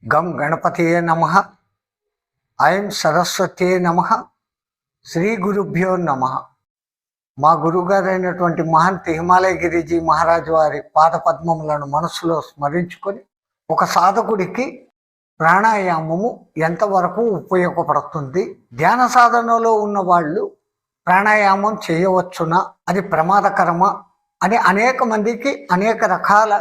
గం గణపతియే నమః. ఐం సరస్వతే నమః. శ్రీ గురుభ్యో నమః. మా గురుగారైనటువంటి మహంత్ హిమాలయగిరిజీ మహారాజు వారి పాదపద్మములను మనసులో స్మరించుకొని ఒక సాధకుడికి ప్రాణాయామము ఎంతవరకు ఉపయోగపడుతుంది, ధ్యాన సాధనలో ఉన్న వాళ్ళు ప్రాణాయామం చేయవచ్చునా, అది ప్రమాదకరమా అని అనేక మందికి అనేక రకాల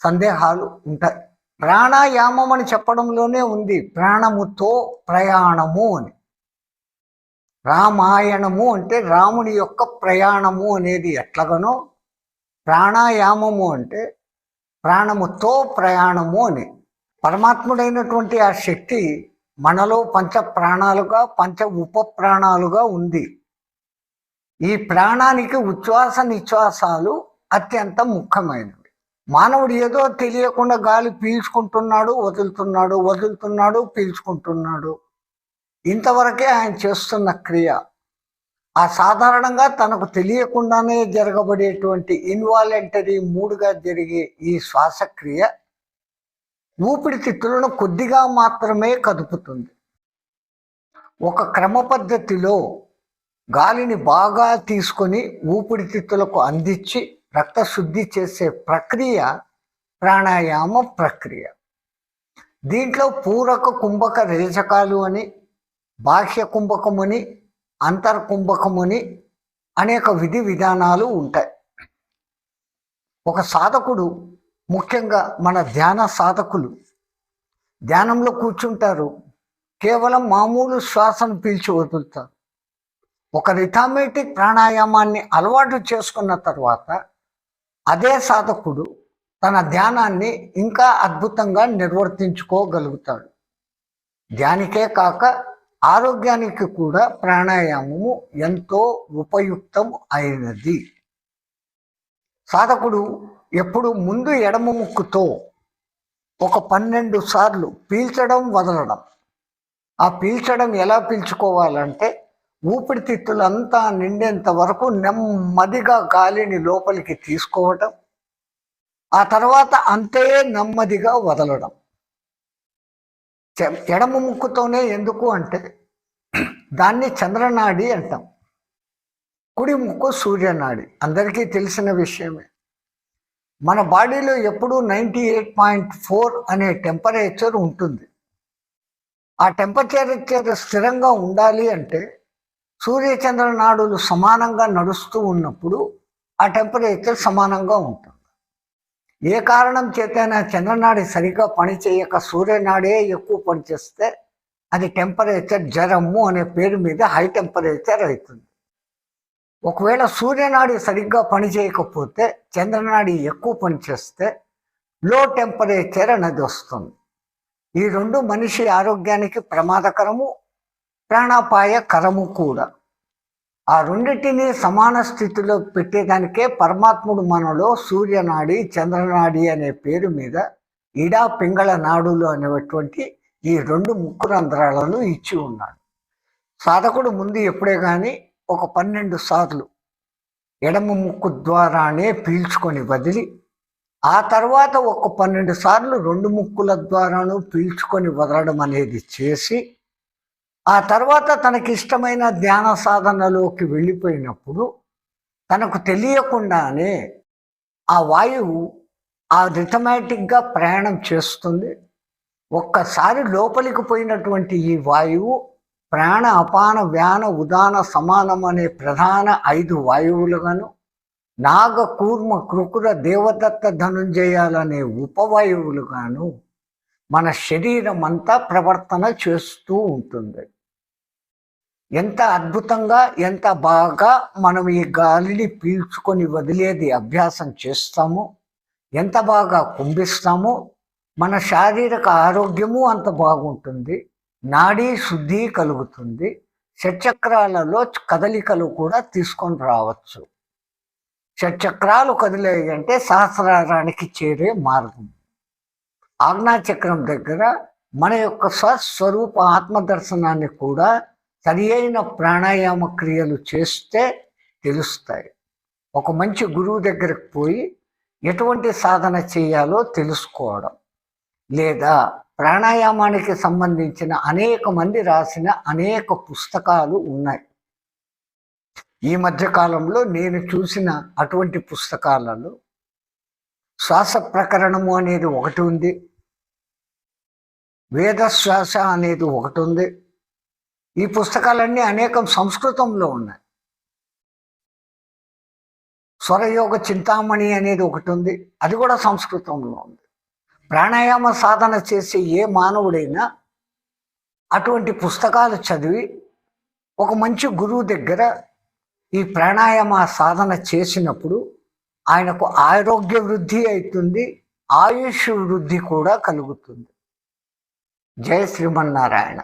సందేహాలు ఉంటాయి. ప్రాణాయామం అని చెప్పడంలోనే ఉంది ప్రాణముతో ప్రయాణము అని. రామాయణము అంటే రాముని యొక్క ప్రయాణము అనేది ఎట్లాగనో, ప్రాణాయామము అంటే ప్రాణముతో ప్రయాణము అని. పరమాత్ముడైనటువంటి ఆ శక్తి మనలో పంచ ప్రాణాలుగా పంచ ఉప ప్రాణాలుగా ఉంది. ఈ ప్రాణానికి ఉచ్ఛ్వాస నిశ్వాసాలు అత్యంత ముఖ్యమైనవి. మానవుడు ఏదో తెలియకుండా గాలి పీల్చుకుంటున్నాడు, వదులుతున్నాడు, వదులుతున్నాడు, పీల్చుకుంటున్నాడు. ఇంతవరకే ఆయన చేస్తున్న క్రియ. ఆ సాధారణంగా తనకు తెలియకుండానే జరగబడేటువంటి ఇన్వాలంటరీ మూడుగా జరిగే ఈ శ్వాసక్రియ ఊపిరితిత్తులను కొద్దిగా మాత్రమే కదుపుతుంది. ఒక క్రమ పద్ధతిలో గాలిని బాగా తీసుకొని ఊపిరితిత్తులకు అందించి రక్త శుద్ధి చేసే ప్రక్రియ ప్రాణాయామ ప్రక్రియ. దీంట్లో పూరక కుంభక రేచకాలు అని, బాహ్య కుంభకముని, అంతర్కుంభకముని అనేక విధి విధానాలు ఉంటాయి. ఒక సాధకుడు, ముఖ్యంగా మన ధ్యాన సాధకులు ధ్యానంలో కూర్చుంటారు, కేవలం మామూలు శ్వాసను పీల్చి వదులుతారు. ఒక రిథమెటిక్ ప్రాణాయామాన్ని అలవాటు చేసుకున్న తర్వాత అదే సాధకుడు తన ధ్యానాన్ని ఇంకా అద్భుతంగా నిర్వర్తించుకోగలుగుతాడు. ధ్యానికే కాక ఆరోగ్యానికి కూడా ప్రాణాయామము ఎంతో ఉపయుక్తం అయినది. సాధకుడు ఎప్పుడు ముందు ఎడమ ముక్కుతో ఒక 12 సార్లు పీల్చడం వదలడం. ఆ పీల్చడం ఎలా పీల్చుకోవాలంటే ఊపిరితిత్తులంతా నిండేంత వరకు నెమ్మదిగా గాలిని లోపలికి తీసుకోవటం, ఆ తర్వాత అంతే నెమ్మదిగా వదలడం. ఎడమ ముక్కుతోనే. ఎందుకు అంటే దాన్ని చంద్రనాడి అంటాం, కుడి ముక్కు సూర్యనాడి. అందరికీ తెలిసిన విషయమే. మన బాడీలో ఎప్పుడూ 98.4 అనే టెంపరేచర్ ఉంటుంది. ఆ టెంపరేచర్ స్థిరంగా ఉండాలి అంటే సూర్యచంద్ర నాడులు సమానంగా నడుస్తూ ఉన్నప్పుడు ఆ టెంపరేచర్ సమానంగా ఉంటుంది. ఏ కారణం చేతైనా చంద్రనాడి సరిగ్గా పనిచేయక సూర్యనాడే ఎక్కువ పనిచేస్తే అది టెంపరేచర్ జ్వరము అనే పేరు మీద హై టెంపరేచర్ అవుతుంది. ఒకవేళ సూర్యనాడి సరిగ్గా పనిచేయకపోతే చంద్రనాడి ఎక్కువ పనిచేస్తే లో టెంపరేచర్ అనేది వస్తుంది. ఈ రెండు మనిషి ఆరోగ్యానికి ప్రమాదకరము, ప్రాణాపాయకరము కూడా. ఆ రెండింటినీ సమాన స్థితిలో పెట్టేదానికే పరమాత్ముడు మనలో సూర్యనాడి, చంద్రనాడి అనే పేరు మీద ఇడా పింగళ నాడులు అనేటువంటి ఈ 2 ముక్కు రంధ్రాలను ఇచ్చి ఉన్నాడు. సాధకుడు ముందు ఎప్పుడే కానీ ఒక 12 సార్లు ఎడమ ముక్కు ద్వారానే పీల్చుకొని వదిలి, ఆ తర్వాత ఒక 12 సార్లు 2 ముక్కుల ద్వారాను పీల్చుకొని వదలడం అనేది చేసి, ఆ తర్వాత తనకి ఇష్టమైన ధ్యాన సాధనలోకి వెళ్ళిపోయినప్పుడు తనకు తెలియకుండానే ఆ వాయువు ఆ రిథమెటిక్గా ప్రయాణం చేస్తుంది. ఒక్కసారి లోపలికి పోయినటువంటి ఈ వాయువు ప్రాణ, అపాన, వ్యాన, ఉదాన, సమానం అనే ప్రధాన 5 వాయువులుగాను, నాగ, కూర్మ, కృకుర, దేవదత్త, ధనుంజయాలనే ఉపవాయువులుగాను మన శరీరం అంతా ప్రవర్తన చేస్తూ ఉంటుంది. ఎంత అద్భుతంగా, ఎంత బాగా మనం ఈ గాలిని పీల్చుకొని వదిలేది అభ్యాసం చేస్తామో, ఎంత బాగా కుంభిస్తామో మన శారీరక ఆరోగ్యము అంత బాగుంటుంది. నాడీ శుద్ధి కలుగుతుంది. షట్చక్రాలలో కదలికలు కూడా తీసుకొని రావచ్చు. షట్చక్రాలు కదిలేవి అంటే సహస్రారానికి చేరే మార్గం. ఆజ్ఞాచక్రం దగ్గర మన యొక్క స్వస్వరూప ఆత్మదర్శనాన్ని కూడా సరి అయిన ప్రాణాయామ క్రియలు చేస్తే తెలుస్తాయి. ఒక మంచి గురువు దగ్గరకు పోయి ఎటువంటి సాధన చేయాలో తెలుసుకోవడం, లేదా ప్రాణాయామానికి సంబంధించిన అనేక మంది రాసిన అనేక పుస్తకాలు ఉన్నాయి. ఈ మధ్య కాలంలో నేను చూసిన అటువంటి పుస్తకాలలో శ్వాస ప్రకరణము అనేది ఒకటి ఉంది, వేద శ్వాస అనేది ఒకటి ఉంది. ఈ పుస్తకాలన్నీ అనేకం సంస్కృతంలో ఉన్నాయి. స్వరయోగ చింతామణి అనేది ఒకటి ఉంది, అది కూడా సంస్కృతంలో ఉంది. ప్రాణాయామ సాధన చేసే ఏ మానవుడైనా అటువంటి పుస్తకాలు చదివి ఒక మంచి గురువు దగ్గర ఈ ప్రాణాయామ సాధన చేసినప్పుడు ఆయనకు ఆరోగ్య వృద్ధి అవుతుంది, ఆయుష్ వృద్ధి కూడా కలుగుతుంది. జయ శ్రీమన్నారాయణ.